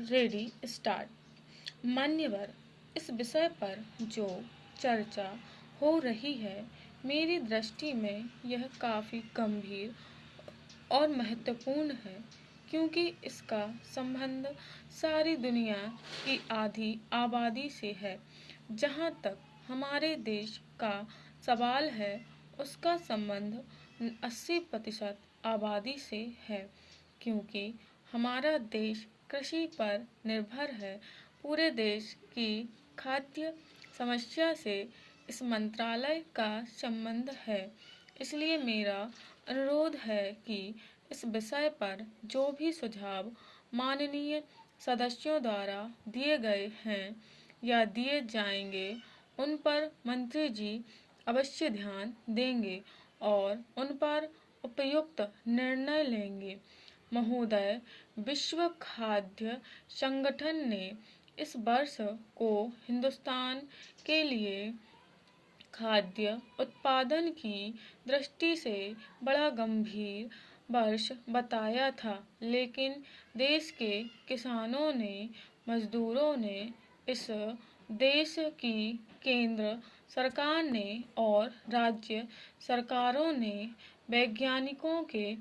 Ready start. मान्यवर, इस विषय पर जो चर्चा हो रही है, मेरी दृष्टि में यह काफ़ी गंभीर और महत्वपूर्ण है, क्योंकि इसका संबंध सारी दुनिया की आधी आबादी से है। जहाँ तक हमारे देश का सवाल है, उसका संबंध 80% आबादी से है, क्योंकि हमारा देश कृषि पर निर्भर है। पूरे देश की खाद्य समस्या से इस मंत्रालय का संबंध है। इसलिए मेरा अनुरोध है कि इस विषय पर जो भी सुझाव माननीय सदस्यों द्वारा दिए गए हैं या दिए जाएंगे, उन पर मंत्री जी अवश्य ध्यान देंगे और उन पर उपयुक्त निर्णय लेंगे। महोदय, विश्व खाद्य संगठन ने इस वर्ष को हिंदुस्तान के लिए खाद्य उत्पादन की दृष्टि से बड़ा गंभीर वर्ष बताया था, लेकिन देश के किसानों ने, मजदूरों ने, इस देश की केंद्र सरकार ने और राज्य सरकारों ने वैज्ञानिकों के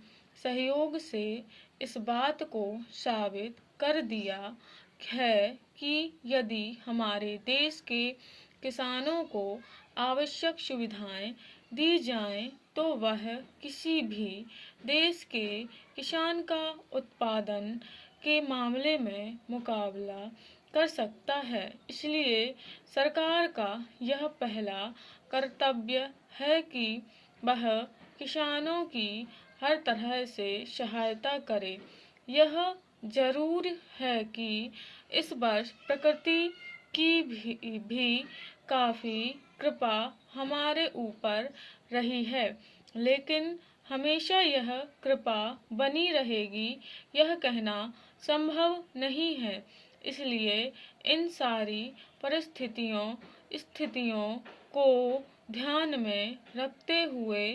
सहयोग से इस बात को साबित कर दिया है कि यदि हमारे देश के किसानों को आवश्यक सुविधाएं दी जाएं, तो वह किसी भी देश के किसान का उत्पादन के मामले में मुकाबला कर सकता है। इसलिए सरकार का यह पहला कर्तव्य है कि वह किसानों की हर तरह से सहायता करे। यह जरूर है कि इस वर्ष प्रकृति की भी काफ़ी कृपा हमारे ऊपर रही है, लेकिन हमेशा यह कृपा बनी रहेगी, यह कहना संभव नहीं है। इसलिए इन सारी स्थितियों को ध्यान में रखते हुए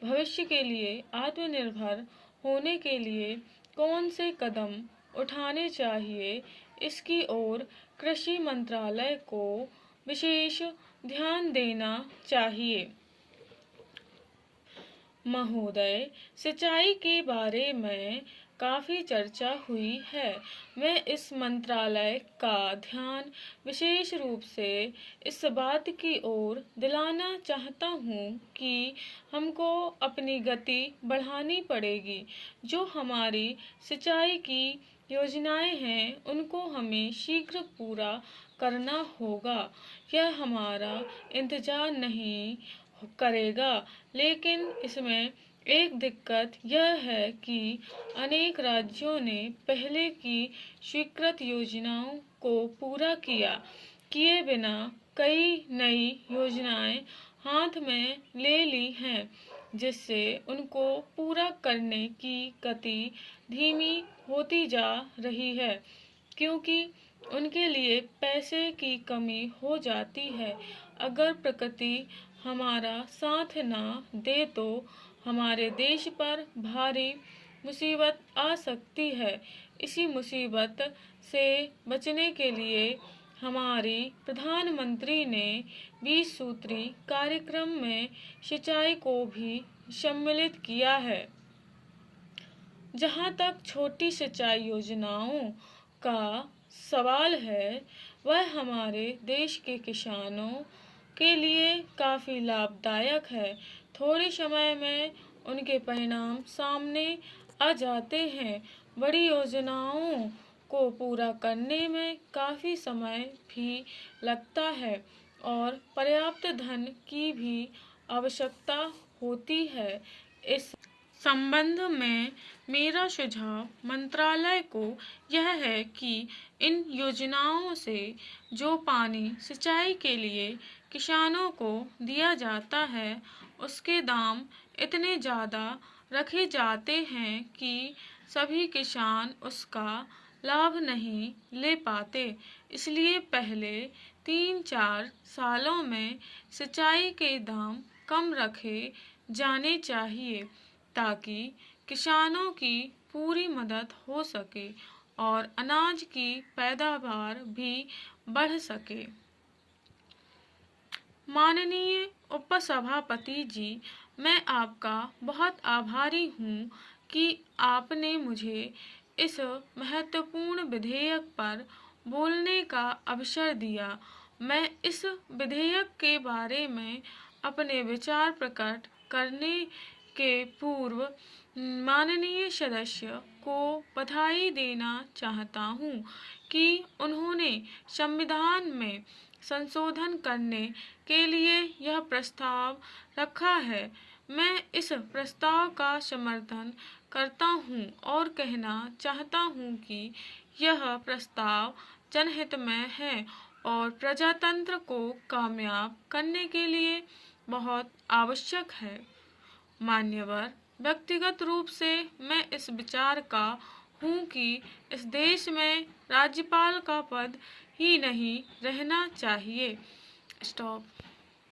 भविष्य के लिए आत्मनिर्भर होने के लिए कौन से कदम उठाने चाहिए, इसकी ओर कृषि मंत्रालय को विशेष ध्यान देना चाहिए। महोदय, सिंचाई के बारे में काफ़ी चर्चा हुई है। मैं इस मंत्रालय का ध्यान विशेष रूप से इस बात की ओर दिलाना चाहता हूँ कि हमको अपनी गति बढ़ानी पड़ेगी। जो हमारी सिंचाई की योजनाएं हैं, उनको हमें शीघ्र पूरा करना होगा। यह हमारा इंतजार नहीं करेगा, लेकिन इसमें एक दिक्कत यह है कि अनेक राज्यों ने पहले की स्वीकृत योजनाओं को पूरा किए बिना कई नई योजनाएं हाथ में ले ली हैं, जिससे उनको पूरा करने की गति धीमी होती जा रही है, क्योंकि उनके लिए पैसे की कमी हो जाती है। अगर प्रकृति हमारा साथ ना दे तो हमारे देश पर भारी मुसीबत आ सकती है। इसी मुसीबत से बचने के लिए हमारी प्रधानमंत्री ने 20 सूत्री कार्यक्रम में सिंचाई को भी सम्मिलित किया है। जहाँ तक छोटी सिंचाई योजनाओं का सवाल है, वह हमारे देश के किसानों के लिए काफ़ी लाभदायक है। थोड़े समय में उनके परिणाम सामने आ जाते हैं। बड़ी योजनाओं को पूरा करने में काफ़ी समय भी लगता है और पर्याप्त धन की भी आवश्यकता होती है। इस संबंध में मेरा सुझाव मंत्रालय को यह है कि इन योजनाओं से जो पानी सिंचाई के लिए किसानों को दिया जाता है, उसके दाम इतने ज़्यादा रखे जाते हैं कि सभी किसान उसका लाभ नहीं ले पाते। इसलिए पहले 3-4 सालों में सिंचाई के दाम कम रखे जाने चाहिए, ताकि किसानों की पूरी मदद हो सके और अनाज की पैदावार भी बढ़ सके। माननीय उपसभापति जी, मैं आपका बहुत आभारी हूँ कि आपने मुझे इस महत्वपूर्ण विधेयक पर बोलने का अवसर दिया। मैं इस विधेयक के बारे में अपने विचार प्रकट करने के पूर्व माननीय सदस्य को बधाई देना चाहता हूँ कि उन्होंने संविधान में संशोधन करने के लिए यह प्रस्ताव रखा है। मैं इस प्रस्ताव का समर्थन करता हूँ और कहना चाहता हूँ कि यह प्रस्ताव जनहित में है और प्रजातंत्र को कामयाब करने के लिए बहुत आवश्यक है। मान्यवर, व्यक्तिगत रूप से मैं इस विचार का हूँ कि इस देश में राज्यपाल का पद ही नहीं रहना चाहिए। स्टॉप।